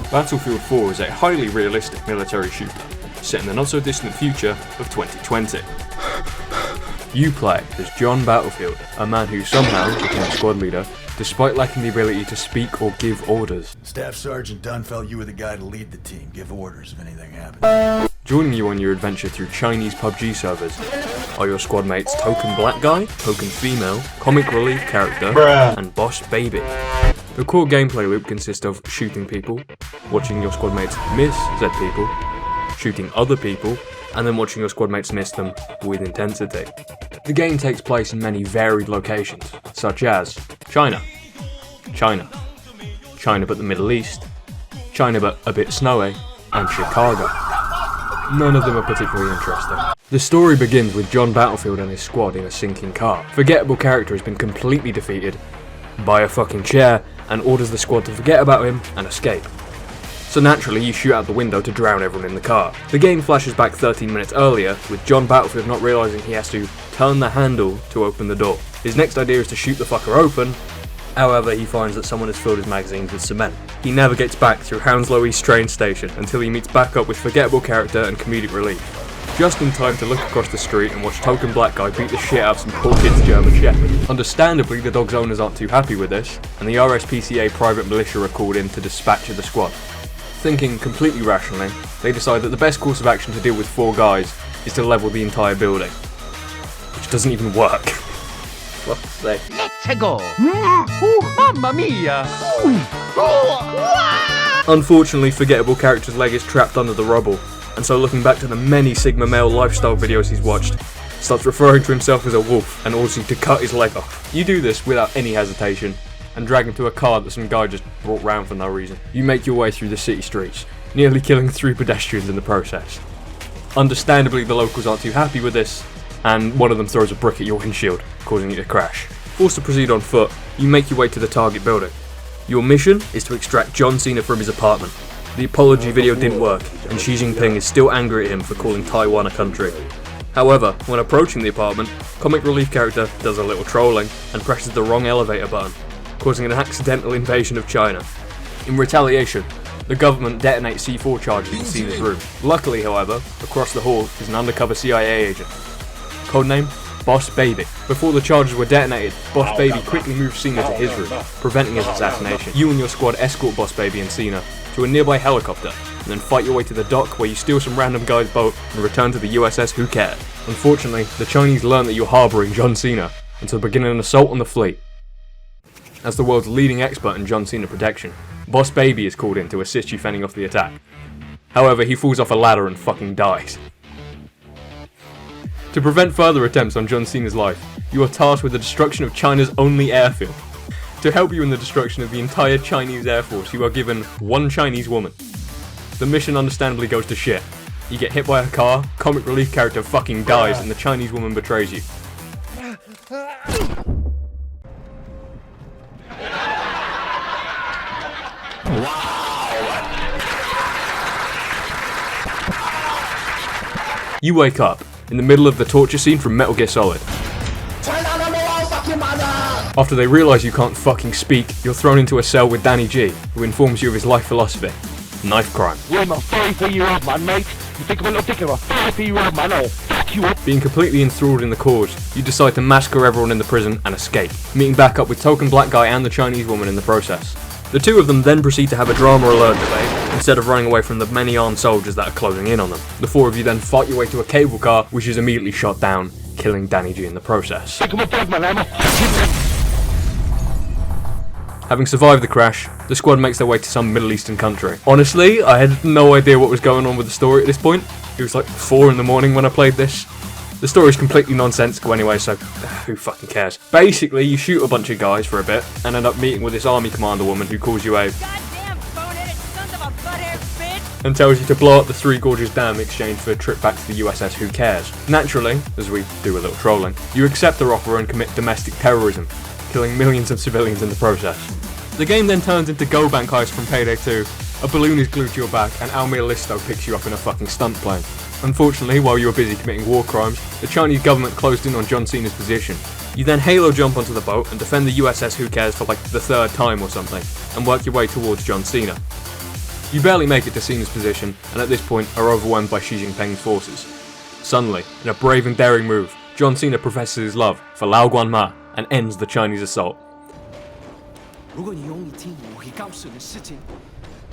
Battlefield 4 is a highly realistic military shooter, set in the not-so-distant future of 2020. You play as John Battlefield, a man who somehow became squad leader, despite lacking the ability to speak or give orders. Staff Sergeant Dunn felt you were the guy to lead the team, give orders if anything happened. Joining you on your adventure through Chinese PUBG servers are your squad mates Token Black Guy, Token Female, Comic Relief Character, and Boss Baby. The core gameplay loop consists of shooting people, watching your squad mates miss said people, shooting other people, and then watching your squad mates miss them with intensity. The game takes place in many varied locations, such as China, China, China but the Middle East, China but a bit snowy, and Chicago. None of them are particularly interesting. The story begins with John Battlefield and his squad in a sinking car. Forgettable character has been completely defeated by a fucking chair and orders the squad to forget about him and escape. So naturally you shoot out the window to drown everyone in the car. The game flashes back 13 minutes earlier, with John Battlefield not realising he has to turn the handle to open the door. His next idea is to shoot the fucker open, however he finds that someone has filled his magazines with cement. He navigates back through Hounslow East train station until he meets back up with Forgettable Character and Comedic Relief, just in time to look across the street and watch Token Black Guy beat the shit out of some poor kid's German Shepherd. Understandably, the dog's owners aren't too happy with this, and the RSPCA private militia are called in to dispatch the squad. Thinking completely rationally, they decide that the best course of action to deal with 4 guys is to level the entire building, which doesn't even work. Fuck's sake. Let's go! Mamma mia! Unfortunately, Forgettable Character's leg is trapped under the rubble, and so looking back to the many Sigma male lifestyle videos he's watched, starts referring to himself as a wolf and orders you to cut his leg off. You do this without any hesitation, and drag him to a car that some guy just brought round for no reason. You make your way through the city streets, nearly killing 3 pedestrians in the process. Understandably, the locals aren't too happy with this, and one of them throws a brick at your windshield, causing you to crash. Forced to proceed on foot, you make your way to the target building. Your mission is to extract John Cena from his apartment. The apology video didn't work, and Xi Jinping is still angry at him for calling Taiwan a country. However, when approaching the apartment, Comic Relief Character does a little trolling and presses the wrong elevator button, causing an accidental invasion of China. In retaliation, the government detonates C4 charges in Cena's room. Luckily, however, across the hall is an undercover CIA agent. Codename Boss Baby. Before the charges were detonated, Boss Baby quickly moves Cena to his room, preventing his assassination. You and your squad escort Boss Baby and Cena to a nearby helicopter, and then fight your way to the dock where you steal some random guy's boat and return to the USS Who Cares. Unfortunately, the Chinese learn that you're harbouring John Cena, and so begin an assault on the fleet. As the world's leading expert in John Cena protection, Boss Baby is called in to assist you fending off the attack. However, he falls off a ladder and fucking dies. To prevent further attempts on John Cena's life, you are tasked with the destruction of China's only airfield. To help you in the destruction of the entire Chinese Air Force, you are given 1 Chinese woman. The mission understandably goes to shit. You get hit by a car, Comic Relief Character fucking dies, and the Chinese woman betrays you. You wake up in the middle of the torture scene from Metal Gear Solid. After they realise you can't fucking speak, you're thrown into a cell with Danny G, who informs you of his life philosophy: knife crime. I'm a 33-year-old man, mate. You think I'm not thinking of a 33-year-old man? I'll fuck you up. Being completely enthralled in the cause, you decide to massacre everyone in the prison and escape, meeting back up with Token Black Guy and the Chinese woman in the process. The 2 of them then proceed to have a drama alert debate, instead of running away from the many armed soldiers that are closing in on them. The 4 of you then fight your way to a cable car, which is immediately shot down, killing Danny G in the process. Having survived the crash, the squad makes their way to some Middle Eastern country. Honestly, I had no idea what was going on with the story at this point. It was like 4 in the morning when I played this. The story's completely nonsensical anyway, so who fucking cares? Basically, you shoot a bunch of guys for a bit, and end up meeting with this army commander woman who calls you a Goddamn boneheaded sons of a butthead bitch! and tells you to blow up the Three Gorges Dam in exchange for a trip back to the USS Who Cares. Naturally, as we do a little trolling, you accept their offer and commit domestic terrorism, killing millions of civilians in the process. The game then turns into Go Bank Heist from Payday 2. A balloon is glued to your back, and Almir Listo picks you up in a fucking stunt plane. Unfortunately, while you were busy committing war crimes, the Chinese government closed in on John Cena's position. You then halo jump onto the boat and defend the USS Who Cares for like the 3rd time or something, and work your way towards John Cena. You barely make it to Cena's position, and at this point are overwhelmed by Xi Jinping's forces. Suddenly, in a brave and daring move, John Cena professes his love for Lao Guanma and ends the Chinese assault. 如果你有你听我会告诉的事情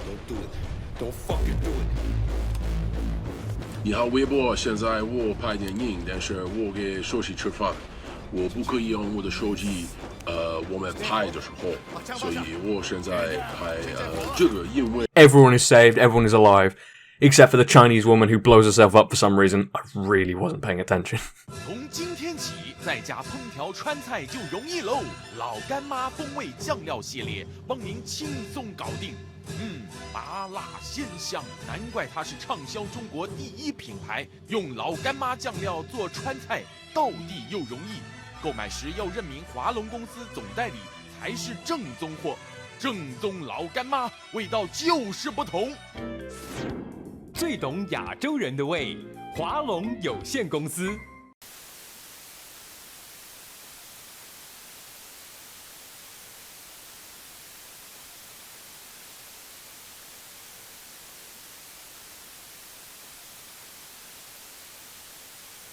，Don't do it, don't fucking do it。你好，微博，现在我拍电影，但是我给手机吃饭，我不可以用我的手机，我们拍的时候，所以我现在拍这个，因为 Everyone is saved, everyone is alive, except for the Chinese woman who blows herself up for some reason. I really wasn't paying attention. 从今天起，在家烹调川菜就容易喽！老干妈风味酱料系列，帮您轻松搞定。麻辣鲜香，难怪它是畅销中国第一品牌。用老干妈酱料做川菜，到地又容易。购买时要认明华龙公司总代理，才是正宗货。正宗老干妈，味道就是不同。最懂亚洲人的味，华龙有限公司。